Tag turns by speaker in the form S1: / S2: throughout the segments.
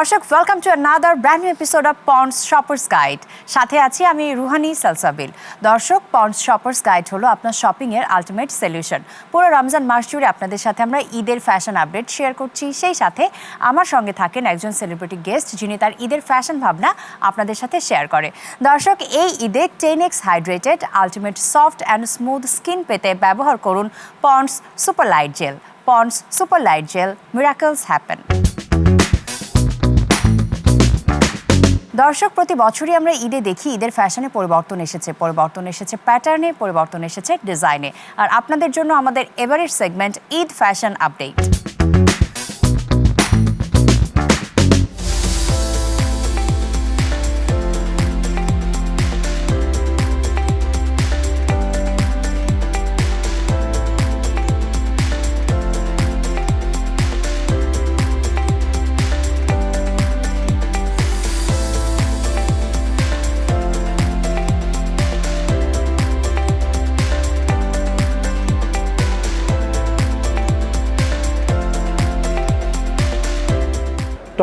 S1: দর্শক welcome to another brand new episode of Pond's shoppers guide. সাথে আছি আমি রুহানি সালসাবিল। দর্শক, পন্ডস শপার্স গাইড হলো আপনার শপিংয়ের আলটিমেট সলিউশন। পুরো রমজান মাস জুড়ে আপনাদের সাথে আমরা ঈদের ফ্যাশন আপডেট শেয়ার করছি। সেই সাথে আমার সঙ্গে থাকেন একজন সেলিব্রিটি গেস্ট, যিনি তার ঈদের ফ্যাশন ভাবনা আপনাদের সাথে শেয়ার করে। দর্শক, এই ঈদে 10x hydrated ultimate soft and smooth skin পেতে ব্যবহার করুন Pond's super light gel. Pond's super light gel, miracles happen. দর্শক, প্রতি বছরই আমরা ঈদে দেখি ঈদের ফ্যাশনে পরিবর্তন এসেছে প্যাটার্নে, পরিবর্তন এসেছে ডিজাইনে। আর আপনাদের জন্য আমাদের এবারের segment Eid fashion update.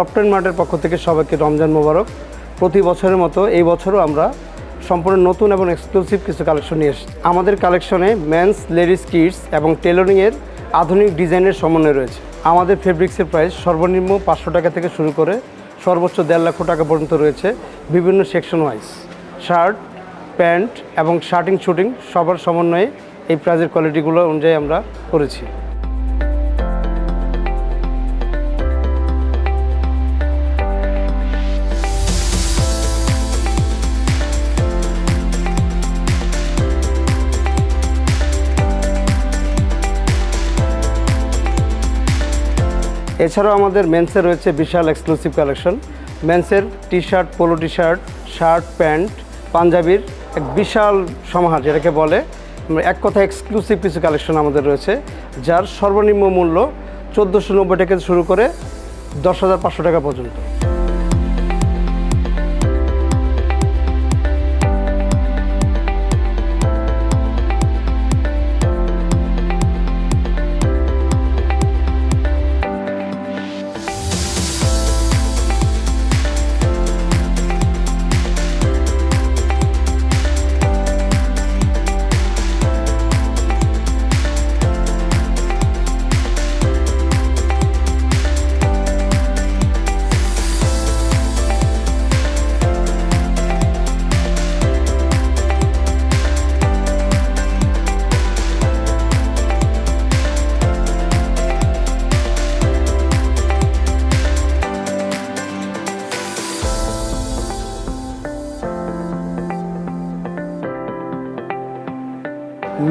S2: Top 10 মার্টের পক্ষ থেকে সবাইকে রমজান মোবারক। প্রতি বছরের মতো এই বছরও আমরা সম্পূর্ণ নতুন এবং এক্সক্লুসিভ কিছু কালেকশন নিয়ে এসেছি। আমাদের কালেকশনে মেন্স, লেডিস, কিডস এবং টেলরিংয়ের আধুনিক ডিজাইনের সমন্বয় রয়েছে। আমাদের ফেব্রিক্সের প্রাইস সর্বনিম্ন 500 টাকা থেকে শুরু করে সর্বোচ্চ 1.5 লক্ষ টাকা পর্যন্ত রয়েছে। বিভিন্ন সেকশন ওয়াইজ শার্ট, প্যান্ট এবং শার্টিং শুটিং সবার সমন্বয়ে এই প্রাইজের কোয়ালিটিগুলো অনুযায়ী আমরা করেছি। এছাড়াও আমাদের মেন্সের রয়েছে বিশাল এক্সক্লুসিভ কালেকশন। মেন্সের T shirt, polo T shirt, shirt, pant, পাঞ্জাবির এক বিশাল সমাহার যেটাকে বলে, এক কথা এক্সক্লুসিভ কিছু কালেকশন আমাদের রয়েছে, যার সর্বনিম্ন মূল্য 1490 টাকা থেকে শুরু করে 10,500 টাকা পর্যন্ত।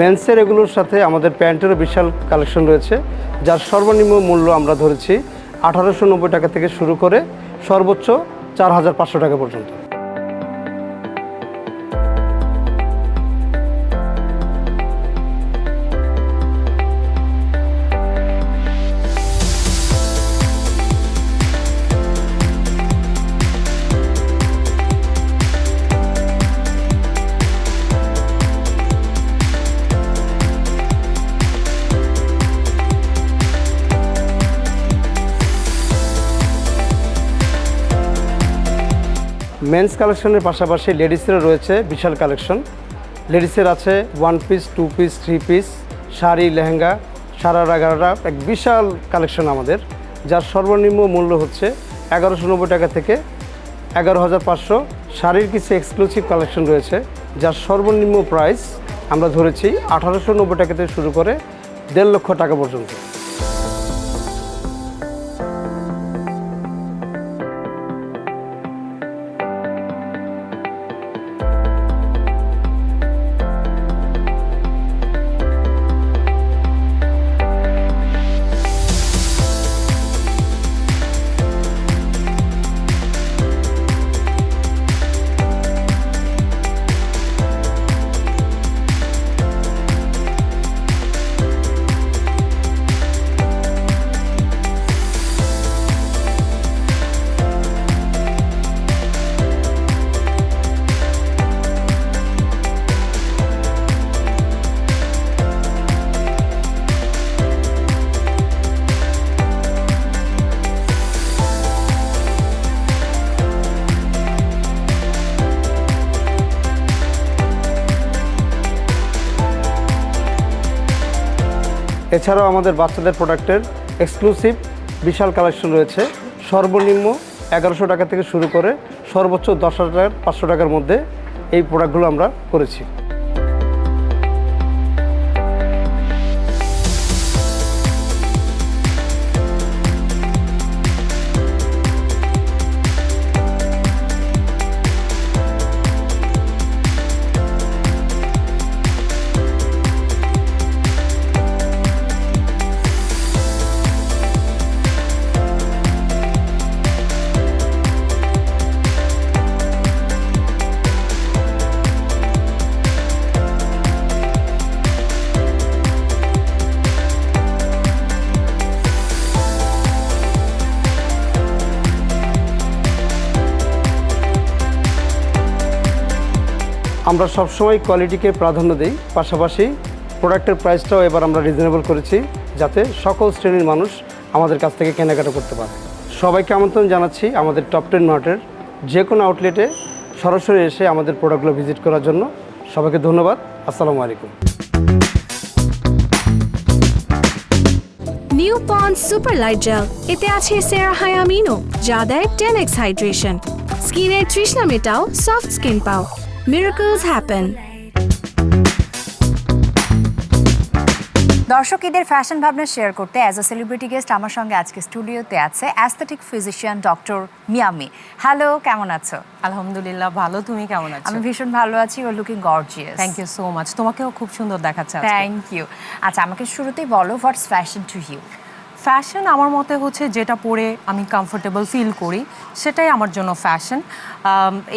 S2: মেন্সের এগুলোর সাথে আমাদের প্যান্টেরও বিশাল কালেকশন রয়েছে, যার সর্বনিম্ন মূল্য আমরা ধরেছি 1890 টাকা থেকে শুরু করে সর্বোচ্চ 4500 টাকা পর্যন্ত। মেন্স কালেকশনের পাশাপাশি লেডিসেরও রয়েছে বিশাল কালেকশন। লেডিসের আছে 1 piece, 2 piece, 3 piece, sari, lehenga, sharara, gharara, এক বিশাল কালেকশন আমাদের, যার সর্বনিম্ন মূল্য হচ্ছে 1190 টাকা থেকে 11,500। শাড়ির কিছু এক্সক্লুসিভ কালেকশন রয়েছে, যার সর্বনিম্ন প্রাইস আমরা ধরেছি 1890 টাকা থেকে শুরু করে 1.5 লক্ষ টাকা পর্যন্ত। এছাড়াও আমাদের বাচ্চাদের প্রোডাক্টের এক্সক্লুসিভ বিশাল কালেকশন রয়েছে। সর্বনিম্ন 1100 টাকা থেকে শুরু করে সর্বোচ্চ 10,500 টাকার মধ্যে এই প্রোডাক্টগুলো আমরা করেছি। আমরা সবসময় কোয়ালিটিকে প্রাধান্য দিই, পাশাপাশি প্রোডাক্টের প্রাইসটাও এবার আমরা রিজনেবল করেছি যাতে সকল শ্রেণীর মানুষ আমাদের কাছ থেকে কেনাকাটা করতে পারে। সবাইকে আমন্ত্রণ জানাচ্ছি আমাদের টপ 10 মার্টের যে কোনো আউটলেটে সরাসরি এসে আমাদের প্রোডাক্টগুলো ভিজিট করার জন্য। সবাইকে ধন্যবাদ। আসসালামু আলাইকুম।
S3: New Pond's super light gel, এতে আছে সেরাহায়ামিনো যা দেয় 10x হাইড্রেশন। স্কিনের তৃষ্ণা মেটাও, সফট স্কিন পাও। Miracles happen.
S1: দর্শক, ঈদের ফ্যাশন ভাবনা শেয়ার করতে অ্যাজ আ সেলিব্রিটি গেস্ট আমার সঙ্গে আজকে স্টুডিওতে আছে aesthetic physician doctor Miami. Hello, কেমন আছো?
S4: আলহামদুলিল্লাহ ভালো, তুমি কেমন আছো?
S1: আমি ভীষণ ভালো আছি। You are looking gorgeous.
S4: Thank you so much, তোমাকেও খুব সুন্দর দেখাচ্ছে আজকে।
S1: Thank you. আচ্ছা, আমাকে শুরুতেই বলো, what's fashion to you?
S4: Fashion আমার মতে হচ্ছে যেটা পরে আমি কমফোর্টেবল ফিল করি সেটাই আমার জন্য ফ্যাশন।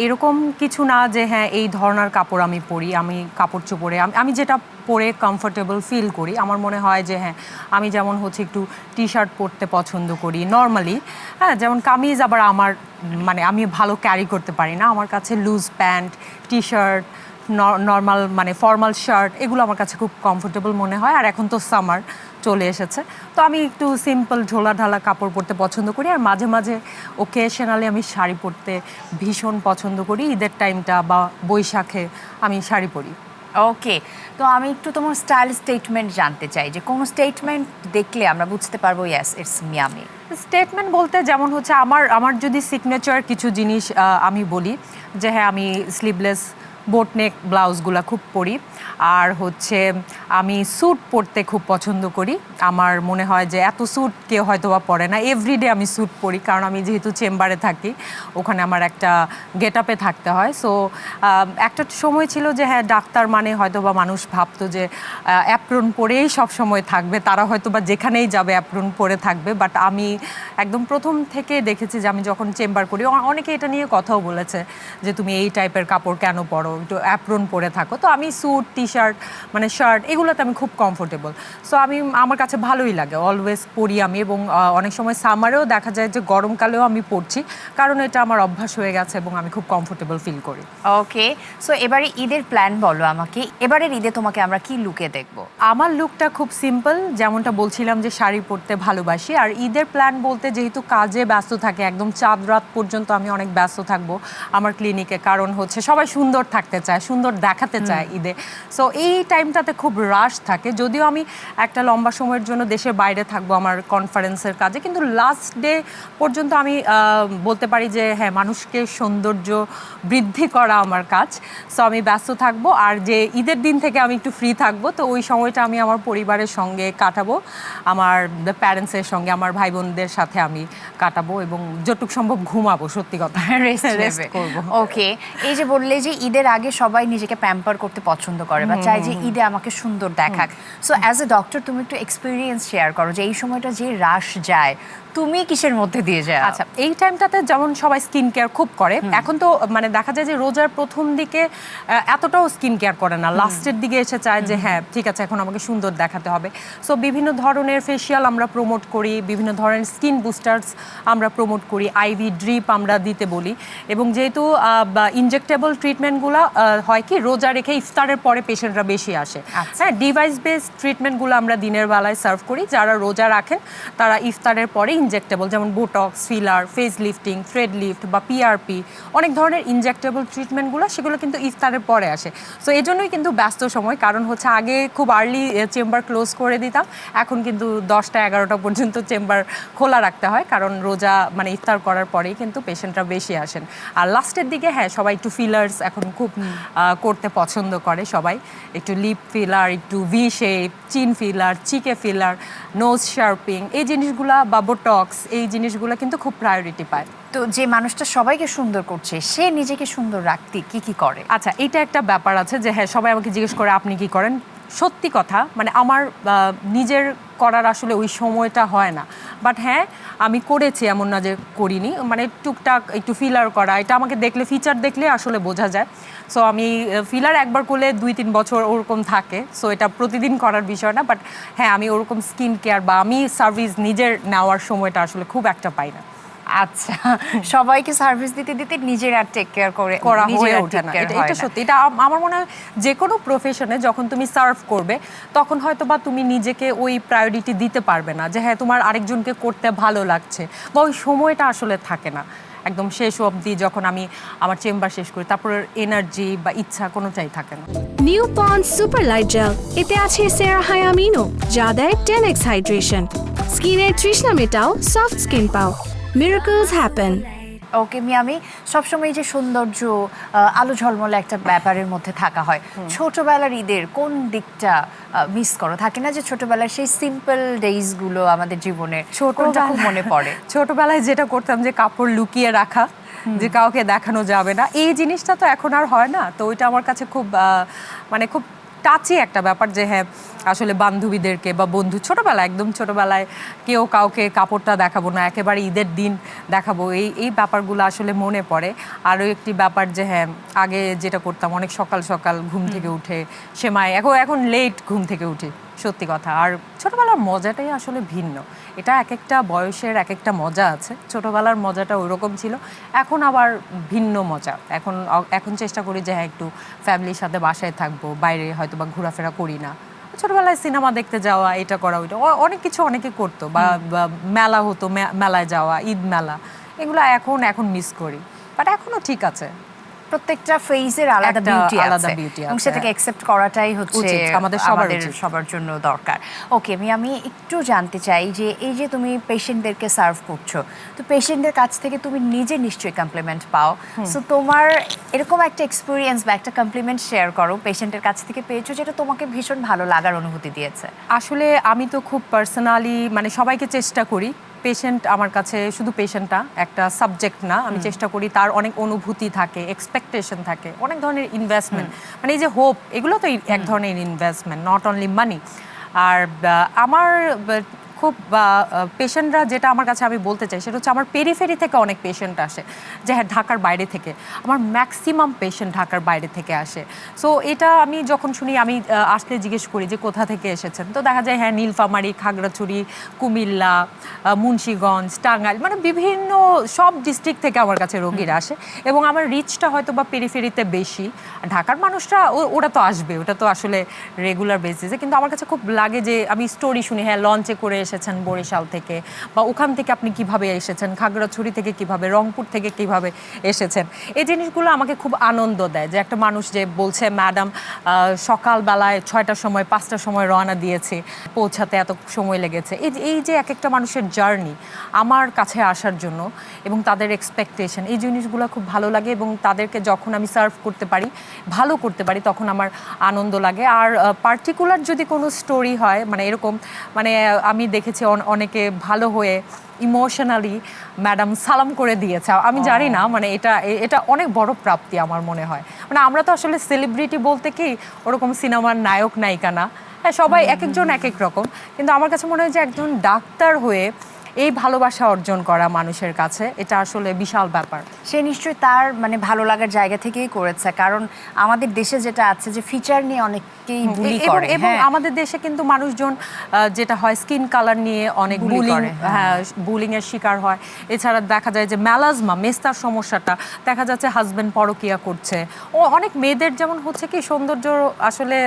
S4: এরকম কিছু না যে হ্যাঁ এই ধরনের কাপড় আমি পরি, আমি কাপড় চোপড়ে আমি যেটা পরে কমফোর্টেবল ফিল করি। আমার মনে হয় যে হ্যাঁ আমি যেমন হচ্ছে একটু টি শার্ট পরতে পছন্দ করি নর্মালি, হ্যাঁ যেমন কামিজ আবার আমার মানে আমি ভালো ক্যারি করতে পারি না। আমার কাছে loose pant, T shirt, normal মানে ফর্মাল শার্ট এগুলো আমার কাছে খুব কমফোর্টেবল মনে হয়। আর এখন তো সামার চলে এসেছে, তো আমি একটু সিম্পল ঢোলা ঢালা কাপড় পরতে পছন্দ করি। আর মাঝে মাঝে ওকেশনালি আমি শাড়ি পরতে ভীষণ পছন্দ করি। ঈদের টাইমটা বা বৈশাখে আমি শাড়ি পরি।
S1: ওকে, তো আমি একটু তোমার স্টাইল স্টেটমেন্ট জানতে চাই, যে কোনো স্টেটমেন্ট দেখলে আমরা বুঝতে পারবো ইয়েস ইটস মিয়ামি।
S4: স্টেটমেন্ট বলতে যেমন হচ্ছে আমার যদি সিগনেচার কিছু জিনিস আমি বলি যে হ্যাঁ আমি স্লিভলেস বোট নেক ব্লাউজগুলো খুব পরি। আর হচ্ছে আমি স্যুট পরতে খুব পছন্দ করি। আমার মনে হয় যে এত স্যুট কেউ হয়তো বা পরে না। এভরিডে আমি স্যুট পরি, কারণ আমি যেহেতু চেম্বারে থাকি ওখানে আমার একটা গেট আপে থাকতে হয়। সো একটা সময় ছিল যে হ্যাঁ ডাক্তার মানে হয়তো বা মানুষ ভাবতো যে অ্যাপ্রন পরেই সব সময় থাকবে, তারা হয়তো বা যেখানেই যাবে অ্যাপ্রন পরে থাকবে। বাট আমি একদম প্রথম থেকে দেখেছি যে আমি যখন চেম্বার করি অনেকে এটা নিয়ে কথাও বলেছে যে তুমি এই টাইপের কাপড় কেন পরো, একটু অ্যাপ্রন পরে থাকো। তো আমি স্যুট, টি শার্ট মানে শার্ট এগুলোতে আমি খুব কমফোর্টেবল। সো আমার কাছে ভালোই লাগে, অলওয়েজ পরি আমি। এবং অনেক সময় সামারেও দেখা যায় যে গরমকালেও আমি পরছি, কারণ এটা আমার অভ্যাস হয়ে গেছে এবং আমি খুব কমফোর্টেবল ফিল করি।
S1: ওকে, সো এবারে ঈদের প্ল্যান বলো আমাকে। এবারের ঈদে তোমাকে আমরা কি লুকে দেখবো?
S4: আমার লুকটা খুব সিম্পল, যেমনটা বলছিলাম যে শাড়ি পরতে ভালোবাসি। আর ঈদের প্ল্যান বলতে যেহেতু কাজে ব্যস্ত থাকে, একদম চাঁদ রাত পর্যন্ত আমি অনেক ব্যস্ত থাকবো আমার ক্লিনিকে, কারণ হচ্ছে সবাই সুন্দর থাকতে চায়, সুন্দর দেখাতে চায় ঈদে। সো এই টাইমটাতে খুব রাশ থাকে। যদিও আমি একটা লম্বা সময়ের জন্য দেশের বাইরে থাকবো আমার কনফারেন্সের কাজে, কিন্তু লাস্ট ডে পর্যন্ত আমি বলতে পারি যে হ্যাঁ মানুষকে সৌন্দর্য বৃদ্ধি করা আমার কাজ। সো আমি ব্যস্ত থাকবো। আর যে ঈদের দিন থেকে আমি একটু ফ্রি থাকবো, তো ওই সময়টা আমি আমার পরিবারের সঙ্গে কাটাবো, আমার প্যারেন্টসের সঙ্গে, আমার ভাই বোনদের সাথে আমি কাটাবো এবং যতটুকু সম্ভব ঘুমাবো। সত্যি কথা, রেস্ট করবো।
S1: ওকে, এই যে বললে যে ঈদের আগে সবাই নিজেকে প্যাম্পার করতে পছন্দ করে বা চায় যে ঈদে আমাকে সুন্দর দেখাক। সো অ্যাজ এ ডক্টর তুমি একটু এক্সপিরিয়েন্স শেয়ার করো যে এই সময়টা যে রাশ যায় তুমি কিসের মধ্যে দিয়ে যাও?
S4: আচ্ছা, এই টাইমটাতে যেমন সবাই স্কিন কেয়ার খুব করে। এখন তো মানে দেখা যায় যে রোজার প্রথম দিকে এতটাও স্কিন কেয়ার করে না, লাস্টের দিকে এসে চায় যে হ্যাঁ ঠিক আছে এখন আমাকে সুন্দর দেখাতে হবে। সো বিভিন্ন ধরনের ফেসিয়াল আমরা প্রমোট করি, বিভিন্ন ধরনের স্কিন বুস্টার্স আমরা প্রমোট করি, আইভি ড্রিপ আমরা দিতে বলি। এবং যেহেতু ইনজেক্টেবল ট্রিটমেন্টগুলো হয় কি রোজা রেখে ইফতারের পরে পেশেন্টরা বেশি আসে। হ্যাঁ, ডিভাইস বেস ট্রিটমেন্টগুলো আমরা দিনের বেলায় সার্ভ করি। যারা রোজা রাখেন তারা ইফতারের পরে ইনজেক্টেবল, যেমন Botox, filler, face lifting, thread lift বা পিআরপি, অনেক ধরনের ইনজেক্টেবল ট্রিটমেন্টগুলো সেগুলো কিন্তু ইফতারের পরে আসে। সো এই জন্যই কিন্তু ব্যস্ত সময়, কারণ হচ্ছে আগে খুব আর্লি চেম্বার ক্লোজ করে দিতাম, এখন কিন্তু 10টা 11টা পর্যন্ত চেম্বার খোলা রাখতে হয়, কারণ রোজা মানে ইফতার করার পরেই কিন্তু পেশেন্টরা বেশি আসেন। আর লাস্টের দিকে হ্যাঁ, সবাই একটু ফিলার্স এখন খুব করতে পছন্দ করে, সবাই একটু লিপ ফিলার, একটু ভি শেপ, চিন ফিলার, চিকে ফিলার, নোজ শার্পিং, এই জিনিসগুলা বা বোটক্স, এই জিনিসগুলো কিন্তু খুব প্রায়োরিটি পায়।
S1: তো যে মানুষটা সবাইকে সুন্দর করছে, সে নিজেকে সুন্দর রাখতে কি কি করে?
S4: আচ্ছা, এটা একটা ব্যাপার আছে যে হ্যাঁ, সবাই আমাকে জিজ্ঞেস করে আপনি কি করেন। সত্যি কথা, মানে আমার নিজের করার আসলে ওই সময়টা হয় না, বাট হ্যাঁ আমি করেছি, এমন না যে করিনি। মানে টুকটাক একটু ফিলার করা, এটা আমাকে দেখলে, ফিচার দেখলে আসলে বোঝা যায়। সো আমি ফিলার একবার করলে 2-3 বছর ওরকম থাকে, সো এটা প্রতিদিন করার বিষয় না। বাট হ্যাঁ, আমি ওরকম স্কিন কেয়ার বা আমি সার্ভিস নিজের নেওয়ার সময়টা আসলে খুব একটা পাই না।
S1: আচ্ছা, সবাইকে সার্ভিস দিতে দিতে নিজের আর টেক কেয়ার
S4: করা হয়ে ওঠে না। এটা সত্যি, এটা আমার মনে হয় যে কোনো প্রফেশনে যখন তুমি সার্ভ করবে তখন হয়তো বা তুমি নিজেকে ওই প্রায়োরিটি দিতে পারবে না যে হ্যাঁ তোমার আরেকজনকে করতে ভালো লাগছে, বা ওই সময়টা আসলে থাকে না একদম শেষ অবধি। যখন আমি আমার চেম্বার শেষ করি তারপর এনার্জি বা ইচ্ছা কোনোটাই থাকে না।
S3: New Pond's super light gel, এতে আছে সেরাহায়ামিনো, যা দেয় 10x হাইড্রেশন। স্কিনের তৃষ্ণা মেটাও, সফট স্কিন পাও। Miracles happen.
S1: ওকে আমি সবসময় যে সৌন্দর্য, আলো ঝলমলে একটা ব্যাপারের মধ্যে থাকা হয়, ছোটবেলার ঈদের কোন দিকটা মিস করো? থাকে না যে ছোটবেলার সেই সিম্পল ডেইজগুলো আমাদের জীবনে কোনটা খুব মনে পড়ে?
S4: ছোটবেলায় যেটা করতাম যে কাপড় লুকিয়ে রাখা, যে কাউকে দেখানো যাবে না, এই জিনিসটা তো এখন আর হয় না। তো ওইটা আমার কাছে খুব মানে খুব টাচি একটা ব্যাপার যে হ্যাঁ আসলে বান্ধবীদেরকে বা বন্ধু, ছোটবেলায় একদম ছোটবেলায় কেউ কাউকে কাপড়টা দেখাবো না, একেবারে ঈদের দিন দেখাবো, এই ব্যাপারগুলো আসলে মনে পড়ে। আরও একটি ব্যাপার যে হ্যাঁ আগে যেটা করতাম অনেক সকাল সকাল ঘুম থেকে উঠে সেমাই, এখন লেট ঘুম থেকে উঠি, সত্যি কথা। আর ছোটবেলার মজাটাই আসলে ভিন্ন, এটা এক একটা বয়সের এক একটা মজা আছে। ছোটবেলার মজাটা ওইরকম ছিল, এখন আবার ভিন্ন মজা। এখন চেষ্টা করি যে হ্যাঁ একটু ফ্যামিলির সাথে বাসায় থাকবো, বাইরে হয়তো বা ঘোরাফেরা করি না। ছোটবেলায় সিনেমা দেখতে যাওয়া, এটা করা, ওইটা অনেক কিছু অনেকে করতো, বা মেলা হতো, মেলায় যাওয়া, ঈদ মেলা, এগুলো এখন মিস করি। বাট এখনো ঠিক আছে,
S1: প্রত্যেকটা ফেজের আলাদা বিউটি আছে এবং সেটাকে অ্যাকসেপ্ট করাটাই হচ্ছে
S4: আমাদের
S1: সবার জন্য দরকার। ওকে আমি একটু জানতে চাই যে এই যে তুমি পেশেন্টদেরকে সার্ভ করছো, তো পেশেন্টদের কাছ থেকে তুমি নিজে নিশ্চয়ই কমপ্লিমেন্ট পাও, সো তোমার এরকম একটা এক্সপিরিয়েন্স বা একটা কমপ্লিমেন্ট শেয়ার করো পেশেন্টের কাছ থেকে পেয়েছো যেটা তোমাকে ভীষণ ভালো লাগার অনুভূতি দিয়েছে।
S4: আসলে আমি তো খুব পার্সোনালি মানে সবাইকে চেষ্টা করি, পেশেন্ট আমার কাছে শুধু পেশেন্টটা একটা সাবজেক্ট না, আমি চেষ্টা করি তার অনেক অনুভূতি থাকে, এক্সপেকটেশন থাকে, অনেক ধরনের ইনভেস্টমেন্ট, মানে এই যে হোপ, এগুলো তো এক ধরনের ইনভেস্টমেন্ট, নট অনলি মানি। আর আমার খুব পেশেন্টরা যেটা আমার কাছে আমি বলতে চাই সেটা হচ্ছে আমার পেরিফেরি থেকে অনেক পেশেন্ট আসে, যে হ্যাঁ ঢাকার বাইরে থেকে, আমার ম্যাক্সিমাম পেশেন্ট ঢাকার বাইরে থেকে আসে। সো এটা আমি যখন শুনি, আমি আসলে জিজ্ঞেস করি যে কোথা থেকে এসেছেন, তো দেখা যায় হ্যাঁ নীলফামারী, খাগড়াছড়ি, কুমিল্লা, মুন্সিগঞ্জ, টাঙ্গাইল, মানে বিভিন্ন সব ডিস্ট্রিক্ট থেকে আমার কাছে রোগীরা আসে, এবং আমার রিচটা হয়তো বা পেরিফেরিতে বেশি। ঢাকার মানুষরা ওরা তো আসবে, ওটা তো আসলে রেগুলার বেসিসে, কিন্তু আমার কাছে খুব লাগে যে আমি স্টোরি শুনি, হ্যাঁ লঞ্চে করে এসেছেন বরিশাল থেকে, বা ওখান থেকে আপনি কিভাবে এসেছেন, খাগড়াছড়ি থেকে কিভাবে, রংপুর থেকে কিভাবে এসেছেন, এই জিনিসগুলো আমাকে খুব আনন্দ দেয়। যে একটা মানুষ যে বলছে ম্যাডাম সকালবেলায় 6টার সময় 5টার সময় রওনা দিয়েছে, পৌঁছাতে এত সময় লেগেছে, এই যে এক একটা মানুষের জার্নি আমার কাছে আসার জন্য এবং তাদের এক্সপেকটেশন, এই জিনিসগুলো খুব ভালো লাগে, এবং তাদেরকে যখন আমি সার্ভ করতে পারি, ভালো করতে পারি, তখন আমার আনন্দ লাগে। আর পার্টিকুলার যদি কোনো স্টোরি হয়, মানে এরকম, মানে আমি দেখেছি অনেকে ভালো হয়ে ইমোশনালি ম্যাডাম সালাম করে দিয়েছে, আমি জানি না, মানে এটা অনেক বড় প্রাপ্তি আমার মনে হয়। মানে আমরা তো আসলে সেলিব্রিটি বলতে কি ওরকম সিনেমার নায়ক নায়িকা না, হ্যাঁ সবাই এক একজন এক এক রকম, কিন্তু আমার কাছে মনে হয় যে একজন ডাক্তার হয়ে এই ভালোবাসা অর্জন করা মানুষের কাছে এটা আসলে বিশাল ব্যাপার।
S1: সে নিশ্চয়ই তার মানে ভালো লাগার জায়গা থেকেই করেছে, কারণ আমাদের দেশে যেটা আছে যে ফিচার নিয়ে অনেকেই বুলি করে।
S4: এবং
S1: হ্যাঁ।
S4: আমাদের দেশে কিন্তু মানুষজন যেটা হয় স্কিন কালার নিয়ে অনেক
S1: Bully
S4: বুলিং,
S1: করে,
S4: হ্যাঁ বুলিং এর শিকার হয়। এছাড়া দেখা যায় যে মেলাজমা, মেস্তার সমস্যাটা দেখা যাচ্ছে হাজবেন্ড পরকিয়া করছে। ও অনেক মেয়েদের যেমন হচ্ছে কি সৌন্দর্য আসলে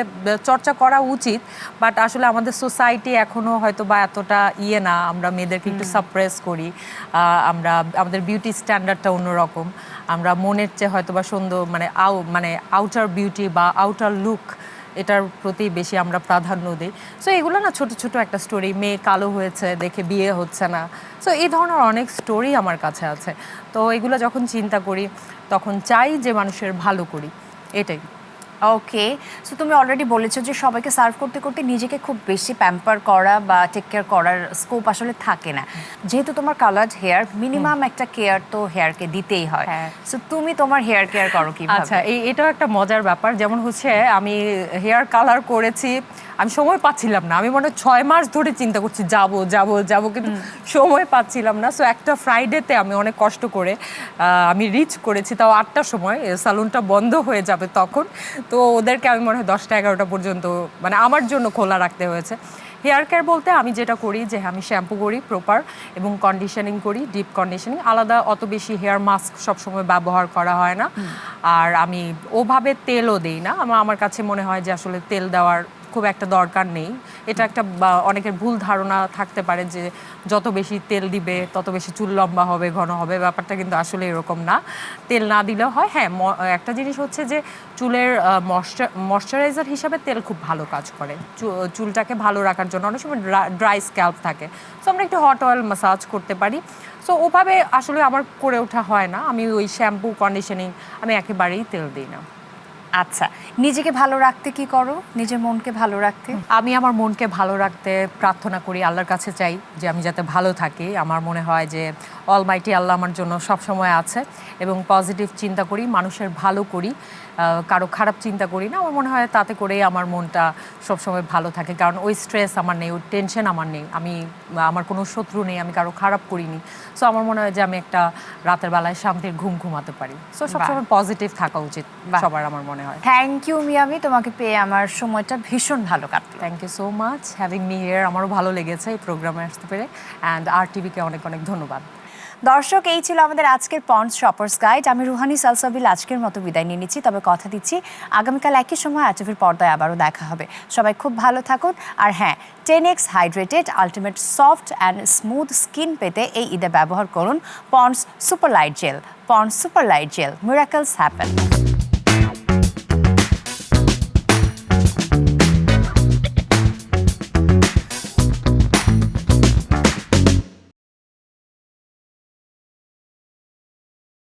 S4: চর্চা করা উচিত, বাট আসলে আমাদের সোসাইটি এখনো হয়তো বা এতটা না, আমরা মেয়েদেরকে একটু সাপ্রেস করি। আমরা আমাদের বিউটি স্ট্যান্ডার্ডটা অন্যরকম। আমরা মনের চেয়ে হয়তো বা সুন্দর মানে আউটার বিউটি বা আউটার লুক এটার প্রতি বেশি আমরা প্রাধান্য দিই। সো এগুলো না ছোট ছোট একটা স্টোরি, মেয়ে কালো হয়েছে দেখে বিয়ে হচ্ছে না, সো এই ধরনের অনেক স্টোরি আমার কাছে আছে। তো এগুলো যখন চিন্তা করি তখন চাই যে মানুষের ভালো করি, এটাই।
S1: ওকে, সো তুমি অলরেডি বলেছো যে সবাইকে সার্ভ করতে করতে নিজেকে খুব বেশি প্যাম্পার করা বা টেক কেয়ার করার স্কোপ আসলে থাকে না। যেহেতু তোমার কালার্ড হেয়ার, মিনিমাম একটা কেয়ার তো হেয়ারকে দিতেই হয়।
S4: হ্যাঁ।
S1: সো তুমি তোমার হেয়ার কেয়ার করো কিভাবে?
S4: আচ্ছা, এটাও একটা মজার ব্যাপার। যেমন হচ্ছে আমি হেয়ার কালার করেছি, আমি সময় পাচ্ছিলাম না। আমি মনে হয় 6 মাস ধরে চিন্তা করছি যাব, কিন্তু সময় পাচ্ছিলাম না। সো একটা ফ্রাইডেতে আমি অনেক কষ্ট করে আমি রিচ করেছি, তাও 8টার সময়, সালুনটা বন্ধ হয়ে যাবে তখন। তো ওদেরকে আমি মনে হয় 10টা 11টা পর্যন্ত মানে আমার জন্য খোলা রাখতে হয়েছে। হেয়ার কেয়ার বলতে আমি যেটা করি যে আমি শ্যাম্পু করি প্রপার এবং কন্ডিশনিং করি, ডিপ কন্ডিশনিং। আলাদা অত বেশি হেয়ার মাস্ক সবসময় ব্যবহার করা হয় না। আর আমি ওভাবে তেলও দিই না। আমার কাছে মনে হয় যে আসলে তেল দেওয়ার খুব একটা দরকার নেই। এটা একটা অনেকের ভুল ধারণা থাকতে পারে যে যত বেশি তেল দিবে তত বেশি চুল লম্বা হবে, ঘন হবে। ব্যাপারটা কিন্তু আসলে এরকম না, তেল না দিলেও হয়। হ্যাঁ, একটা জিনিস হচ্ছে যে চুলের ময়শ্চারাইজার হিসাবে তেল খুব ভালো কাজ করে চুলটাকে ভালো রাখার জন্য। অনেক সময় ড্রাই স্ক্যাল্প থাকে, সো আমরা একটু হট অয়েল ম্যাসাজ করতে পারি। সো ওভাবে আসলে আমার করে ওঠা হয় না। আমি ওই শ্যাম্পু কন্ডিশনিং আমি একেবারেই তেল দিই না।
S1: আচ্ছা, নিজেকে ভালো রাখতে কি করো, নিজের মনকে ভালো রাখতে?
S4: আমি আমার মনকে ভালো রাখতে প্রার্থনা করি, আল্লাহর কাছে চাই যে আমি যাতে ভালো থাকি। আমার মনে হয় যে অলমাইটি আল্লাহ আমার জন্য সবসময় আছে, এবং পজিটিভ চিন্তা করি, মানুষের ভালো করি, কারো খারাপ চিন্তা করি না। আমার মনে হয় তাতে করেই আমার মনটা সবসময় ভালো থাকে, কারণ ওই স্ট্রেস আমার নেই, ওই টেনশন আমার নেই, আমার কোনো শত্রু নেই, আমি কারো খারাপ করিনি। সো আমার মনে হয় যে আমি একটা রাতের বেলায় শান্তির ঘুম ঘুমাতে পারি। সো সবসময় পজিটিভ থাকা উচিত সবার, আমার মনে হয়।
S1: থ্যাংক ইউ মিয়ামি, তোমাকে পেয়ে আমার সময়টা ভীষণ ভালো কাটলো।
S4: Thank you so much having me here. আমারও ভালো লেগেছে এই প্রোগ্রামে আসতে পেরে, অ্যান্ড RTVকে অনেক অনেক ধন্যবাদ।
S1: দর্শক, এই ছিল আমাদের আজকের পন্ডস শপার্স গাইড। আমি রুহানি সালসাবিল আজকের মতো বিদায় নিয়ে নিচ্ছি, তবে কথা দিচ্ছি আগামীকাল একই সময় RTVর পর্দায় আবারও দেখা হবে। সবাই খুব ভালো থাকুন। আর হ্যাঁ, 10X hydrated ultimate soft and smooth skin পেতে এই ঈদে ব্যবহার করুন Pond's super light gel. Pond's super light gel, miracles happen.